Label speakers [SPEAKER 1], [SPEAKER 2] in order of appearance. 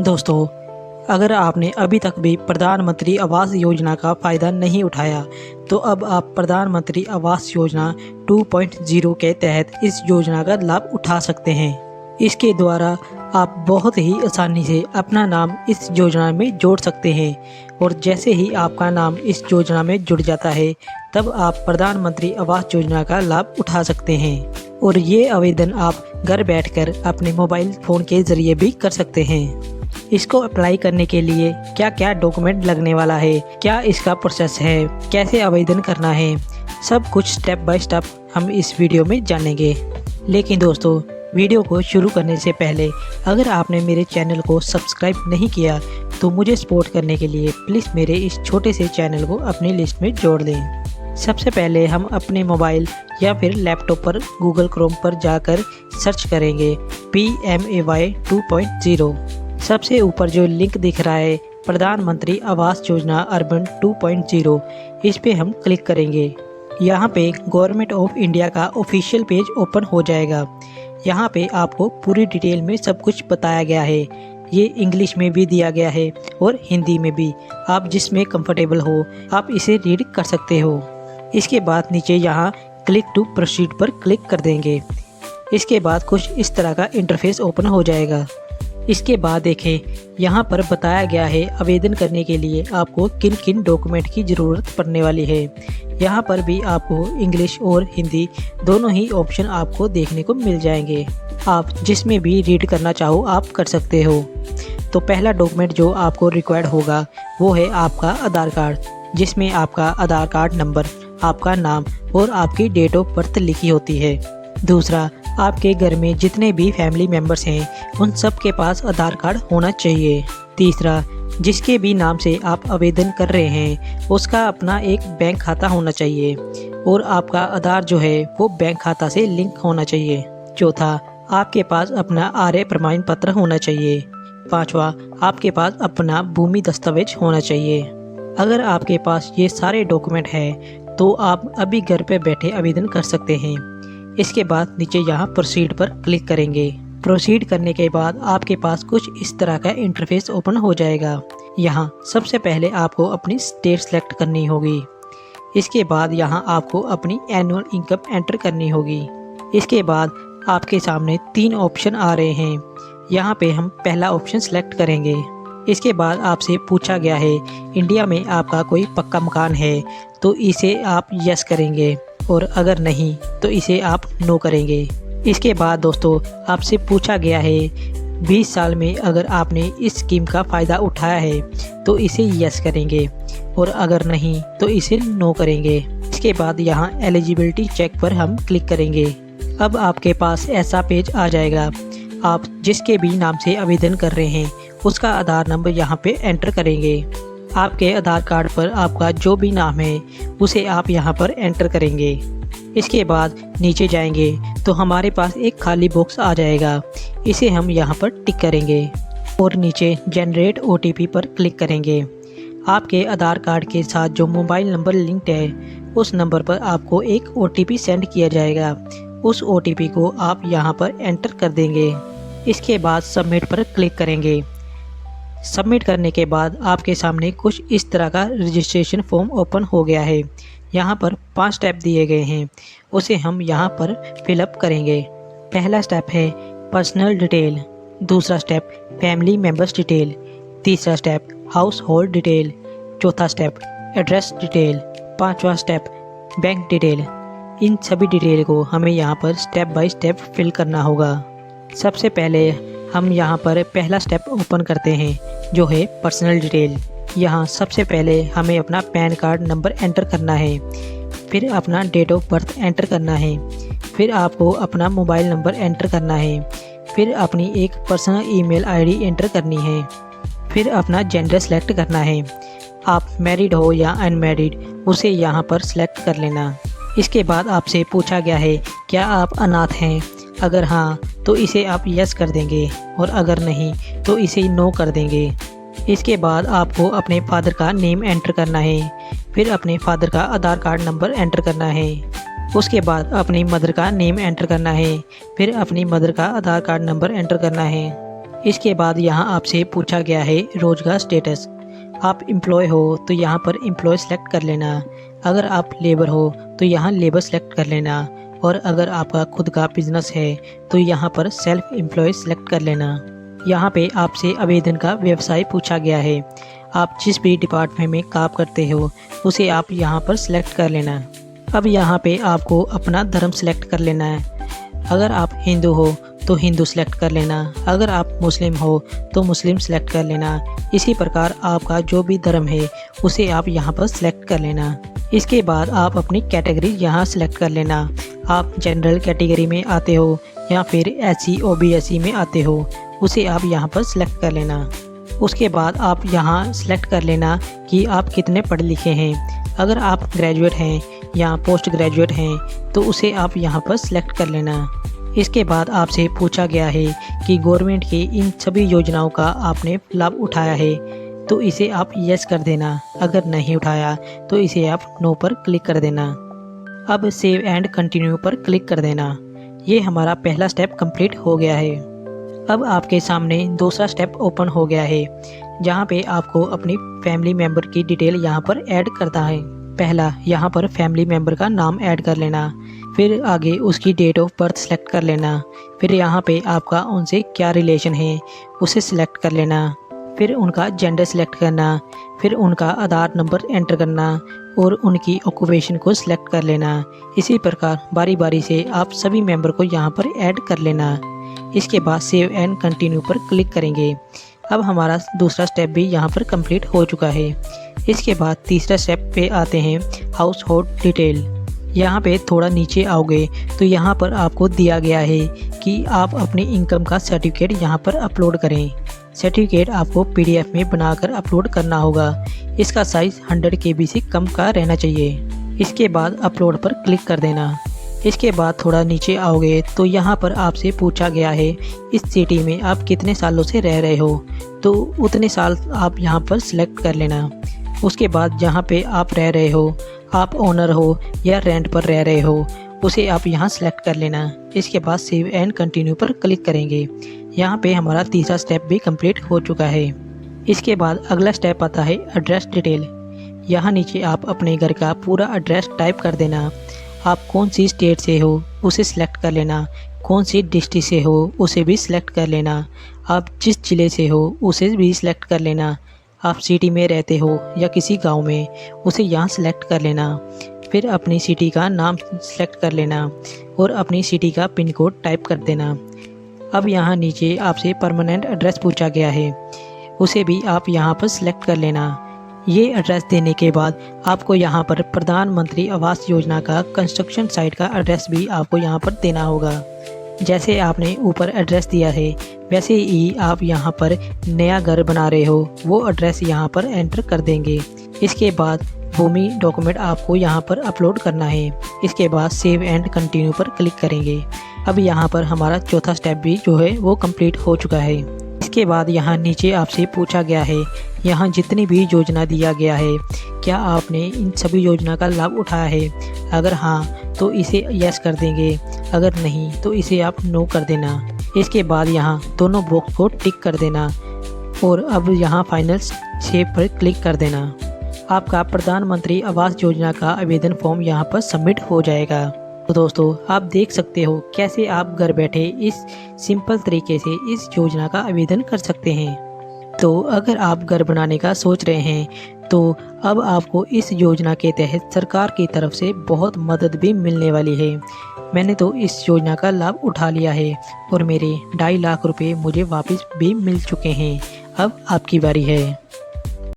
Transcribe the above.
[SPEAKER 1] दोस्तों, अगर आपने अभी तक भी प्रधानमंत्री आवास योजना का फ़ायदा नहीं उठाया, तो अब आप प्रधानमंत्री आवास योजना 2.0 के तहत इस योजना का लाभ उठा सकते हैं। इसके द्वारा आप बहुत ही आसानी से अपना नाम इस योजना में जोड़ सकते हैं और जैसे ही आपका नाम इस योजना में जुड़ जाता है, तब आप प्रधानमंत्री आवास योजना का लाभ उठा सकते हैं और ये आवेदन आप घर बैठकर अपने मोबाइल फ़ोन के ज़रिए भी कर सकते हैं। इसको अप्लाई करने के लिए क्या क्या डॉक्यूमेंट लगने वाला है, क्या इसका प्रोसेस है, कैसे आवेदन करना है, सब कुछ स्टेप बाय स्टेप हम इस वीडियो में जानेंगे। लेकिन दोस्तों, वीडियो को शुरू करने से पहले अगर आपने मेरे चैनल को सब्सक्राइब नहीं किया तो मुझे सपोर्ट करने के लिए प्लीज़ मेरे इस छोटे से चैनल को अपनी लिस्ट में जोड़ दें। सबसे पहले हम अपने मोबाइल या फिर लैपटॉप पर गूगल क्रोम पर जाकर सर्च करेंगे PMAY 2.0। सबसे ऊपर जो लिंक दिख रहा है प्रधानमंत्री आवास योजना अर्बन 2.0, इस पे हम क्लिक करेंगे। यहाँ पे गवर्नमेंट ऑफ इंडिया का ऑफिशियल पेज ओपन हो जाएगा। यहाँ पे आपको पूरी डिटेल में सब कुछ बताया गया है। ये इंग्लिश में भी दिया गया है और हिंदी में भी, आप जिसमें कंफर्टेबल हो आप इसे रीड कर सकते हो। इसके बाद नीचे यहाँ क्लिक टू प्रोसीड पर क्लिक कर देंगे। इसके बाद कुछ इस तरह का इंटरफेस ओपन हो जाएगा। इसके बाद देखें, यहाँ पर बताया गया है आवेदन करने के लिए आपको किन किन डॉक्यूमेंट की ज़रूरत पड़ने वाली है। यहाँ पर भी आपको इंग्लिश और हिंदी दोनों ही ऑप्शन आपको देखने को मिल जाएंगे। आप जिसमें भी रीड करना चाहो आप कर सकते हो। तो पहला डॉक्यूमेंट जो आपको रिक्वायर्ड होगा वो है आपका आधार कार्ड, जिसमें आपका आधार कार्ड नंबर, आपका नाम और आपकी डेट ऑफ बर्थ लिखी होती है। दूसरा, आपके घर में जितने भी फैमिली मेम्बर्स हैं उन सब के पास आधार कार्ड होना चाहिए। तीसरा, जिसके भी नाम से आप आवेदन कर रहे हैं उसका अपना एक बैंक खाता होना चाहिए और आपका आधार जो है वो बैंक खाता से लिंक होना चाहिए। चौथा, आपके पास अपना आय प्रमाण पत्र होना चाहिए। पांचवा, आपके पास अपना भूमि दस्तावेज होना चाहिए। अगर आपके पास ये सारे डॉक्यूमेंट हैं तो आप अभी घर पे बैठे आवेदन कर सकते हैं। इसके बाद नीचे यहाँ प्रोसीड पर क्लिक करेंगे। प्रोसीड करने के बाद आपके पास कुछ इस तरह का इंटरफेस ओपन हो जाएगा। यहाँ सबसे पहले आपको अपनी स्टेट सेलेक्ट करनी होगी। इसके बाद यहाँ आपको अपनी एनुअल इनकम एंटर करनी होगी। इसके बाद आपके सामने 3 ऑप्शन आ रहे हैं। यहाँ पे हम पहला ऑप्शन सेलेक्ट करेंगे। इसके बाद आपसे पूछा गया है इंडिया में आपका कोई पक्का मकान है तो इसे आप यस करेंगे और अगर नहीं तो इसे आप नो करेंगे। इसके बाद दोस्तों, आपसे पूछा गया है 20 साल में अगर आपने इस स्कीम का फ़ायदा उठाया है तो इसे यस करेंगे और अगर नहीं तो इसे नो करेंगे। इसके बाद यहाँ एलिजिबिलिटी चेक पर हम क्लिक करेंगे। अब आपके पास ऐसा पेज आ जाएगा। आप जिसके भी नाम से आवेदन कर रहे हैं उसका आधार नंबर यहाँ पे एंटर करेंगे। आपके आधार कार्ड पर आपका जो भी नाम है उसे आप यहाँ पर एंटर करेंगे। इसके बाद नीचे जाएंगे तो हमारे पास एक खाली बॉक्स आ जाएगा। इसे हम यहाँ पर टिक करेंगे और नीचे जनरेट OTP पर क्लिक करेंगे। आपके आधार कार्ड के साथ जो मोबाइल नंबर लिंक्ड है उस नंबर पर आपको एक OTP सेंड किया जाएगा। उस OTP को आप यहाँ पर एंटर कर देंगे। इसके बाद सबमिट पर क्लिक करेंगे। सबमिट करने के बाद आपके सामने कुछ इस तरह का रजिस्ट्रेशन फॉर्म ओपन हो गया है। यहाँ पर 5 स्टेप दिए गए हैं, उसे हम यहाँ पर फिलअप करेंगे। पहला स्टेप है पर्सनल डिटेल, दूसरा स्टेप फैमिली मेम्बर्स डिटेल, तीसरा स्टेप हाउस होल्ड डिटेल, चौथा स्टेप एड्रेस डिटेल, पांचवा स्टेप बैंक डिटेल। इन सभी डिटेल को हमें यहाँ पर स्टेप बाय स्टेप फिल करना होगा। सबसे पहले हम यहाँ पर पहला स्टेप ओपन करते हैं जो है पर्सनल डिटेल। यहाँ सबसे पहले हमें अपना पैन कार्ड नंबर एंटर करना है, फिर अपना डेट ऑफ बर्थ एंटर करना है, फिर आपको अपना मोबाइल नंबर एंटर करना है, फिर अपनी एक पर्सनल ईमेल आईडी एंटर करनी है, फिर अपना जेंडर सेलेक्ट करना है। आप मैरिड हो या अनमैरिड उसे यहाँ पर सेलेक्ट कर लेना। इसके बाद आपसे पूछा गया है क्या आप अनाथ हैं, अगर हाँ तो इसे आप यस कर देंगे और अगर नहीं तो इसे नो कर देंगे। इसके बाद आपको अपने फादर का नेम एंटर करना है, फिर अपने फादर का आधार कार्ड नंबर एंटर करना है, उसके बाद अपनी मदर का नेम एंटर करना है, फिर अपनी मदर का आधार कार्ड नंबर एंटर करना है। इसके बाद यहाँ आपसे पूछा गया है रोजगार स्टेटस। आप एम्प्लॉय हो तो यहाँ पर एम्प्लॉय सेलेक्ट कर लेना। अगर आप लेबर हो तो यहाँ लेबर सेलेक्ट कर लेना। और अगर आपका खुद का बिजनेस है तो यहाँ पर सेल्फ एम्प्लॉय सेलेक्ट कर लेना। यहाँ पे आपसे आवेदन का व्यवसाय पूछा गया है। आप जिस भी डिपार्टमेंट में काम करते हो उसे आप यहाँ पर सिलेक्ट कर लेना। अब यहाँ पे आपको अपना धर्म सेलेक्ट कर लेना है। अगर आप हिंदू हो तो हिंदू सेलेक्ट कर लेना। अगर आप मुस्लिम हो तो मुस्लिम सेलेक्ट कर लेना। इसी प्रकार आपका जो भी धर्म है उसे आप यहाँ पर सिलेक्ट कर लेना। इसके बाद आप अपनी कैटेगरी यहाँ सेलेक्ट कर लेना। आप जनरल कैटेगरी में आते हो या फिर SC OBC में आते हो, उसे आप यहाँ पर सिलेक्ट कर लेना। उसके बाद आप यहाँ सेलेक्ट कर लेना कि आप कितने पढ़े लिखे हैं। अगर आप ग्रेजुएट हैं या पोस्ट ग्रेजुएट हैं तो उसे आप यहाँ पर सिलेक्ट कर लेना। इसके बाद आपसे पूछा गया है कि गवर्नमेंट की इन सभी योजनाओं का आपने लाभ उठाया है तो इसे आप यस कर देना। अगर नहीं उठाया तो इसे आप नो पर क्लिक कर देना। अब सेव एंड कंटिन्यू पर क्लिक कर देना। ये हमारा पहला स्टेप कंप्लीट हो गया है। अब आपके सामने दूसरा स्टेप ओपन हो गया है, जहाँ पे आपको अपनी फैमिली मेम्बर की डिटेल यहाँ पर ऐड करना है। पहला यहाँ पर फैमिली मेम्बर का नाम ऐड कर लेना, फिर आगे उसकी डेट ऑफ बर्थ सेलेक्ट कर लेना, फिर यहाँ पे आपका उनसे क्या रिलेशन है उसे सिलेक्ट कर लेना, फिर उनका जेंडर सेलेक्ट करना, फिर उनका आधार नंबर एंटर करना और उनकी ऑक्यूपेशन को सिलेक्ट कर लेना। इसी प्रकार बारी बारी से आप सभी मेंबर को यहाँ पर ऐड कर लेना। इसके बाद सेव एंड कंटिन्यू पर क्लिक करेंगे। अब हमारा दूसरा स्टेप भी यहाँ पर कंप्लीट हो चुका है। इसके बाद तीसरा स्टेप पे आते हैं, हाउस होल्ड डिटेल। यहाँ पे थोड़ा नीचे आओगे तो यहाँ पर आपको दिया गया है कि आप अपनी इनकम का सर्टिफिकेट यहाँ पर अपलोड करें। सर्टिफिकेट आपको PDF में बनाकर अपलोड करना होगा। इसका साइज़ 100 KB से कम का रहना चाहिए। इसके बाद अपलोड पर क्लिक कर देना। इसके बाद थोड़ा नीचे आओगे तो यहाँ पर आपसे पूछा गया है इस सिटी में आप कितने सालों से रह रहे हो, तो उतने साल आप यहाँ पर सिलेक्ट कर लेना। उसके बाद जहाँ पे आप रह रहे हो, आप ओनर हो या रेंट पर रह रहे हो, उसे आप यहाँ सेलेक्ट कर लेना। इसके बाद सेव एंड कंटिन्यू पर क्लिक करेंगे। यहाँ पे हमारा तीसरा स्टेप भी कंप्लीट हो चुका है। इसके बाद अगला स्टेप आता है एड्रेस डिटेल। यहाँ नीचे आप अपने घर का पूरा एड्रेस टाइप कर देना। आप कौन सी स्टेट से हो उसे सिलेक्ट कर लेना, कौन सी डिस्ट्रिक्ट से हो उसे भी सिलेक्ट कर लेना, आप जिस ज़िले से हो उसे भी सिलेक्ट कर लेना, आप सिटी में रहते हो या किसी गांव में उसे यहाँ सिलेक्ट कर लेना। फिर अपनी सिटी का नाम सेलेक्ट कर लेना और अपनी सिटी का पिन कोड टाइप कर देना। अब यहाँ नीचे आपसे परमानेंट एड्रेस पूछा गया है, उसे भी आप यहाँ पर सिलेक्ट कर लेना। ये एड्रेस देने के बाद आपको यहाँ पर प्रधानमंत्री आवास योजना का कंस्ट्रक्शन साइट का एड्रेस भी आपको यहाँ पर देना होगा। जैसे आपने ऊपर एड्रेस दिया है वैसे ही आप यहाँ पर नया घर बना रहे हो वो एड्रेस यहाँ पर एंटर कर देंगे। इसके बाद भूमि डॉक्यूमेंट आपको यहाँ पर अपलोड करना है। इसके बाद सेव एंड कंटिन्यू पर क्लिक करेंगे। अब यहाँ पर हमारा चौथा स्टेप भी जो है वो कंप्लीट हो चुका है। इसके बाद यहाँ नीचे आपसे पूछा गया है यहाँ जितनी भी योजना दिया गया है क्या आपने इन सभी योजना का लाभ उठाया है। अगर हाँ तो इसे यस कर देंगे, अगर नहीं तो इसे आप नो कर देना। इसके बाद यहाँ दोनों बॉक्स को टिक कर देना और अब यहाँ फाइनल सेव पर क्लिक कर देना। आपका प्रधानमंत्री आवास योजना का आवेदन फॉर्म यहाँ पर सबमिट हो जाएगा। तो दोस्तों आप देख सकते हो कैसे आप घर बैठे इस सिंपल तरीके से इस योजना का आवेदन कर सकते हैं। तो अगर आप घर बनाने का सोच रहे हैं तो अब आपको इस योजना के तहत सरकार की तरफ से बहुत मदद भी मिलने वाली है। मैंने तो इस योजना का लाभ उठा लिया है और मेरे 2.5 लाख रुपए मुझे वापस भी मिल चुके हैं। अब आपकी बारी है।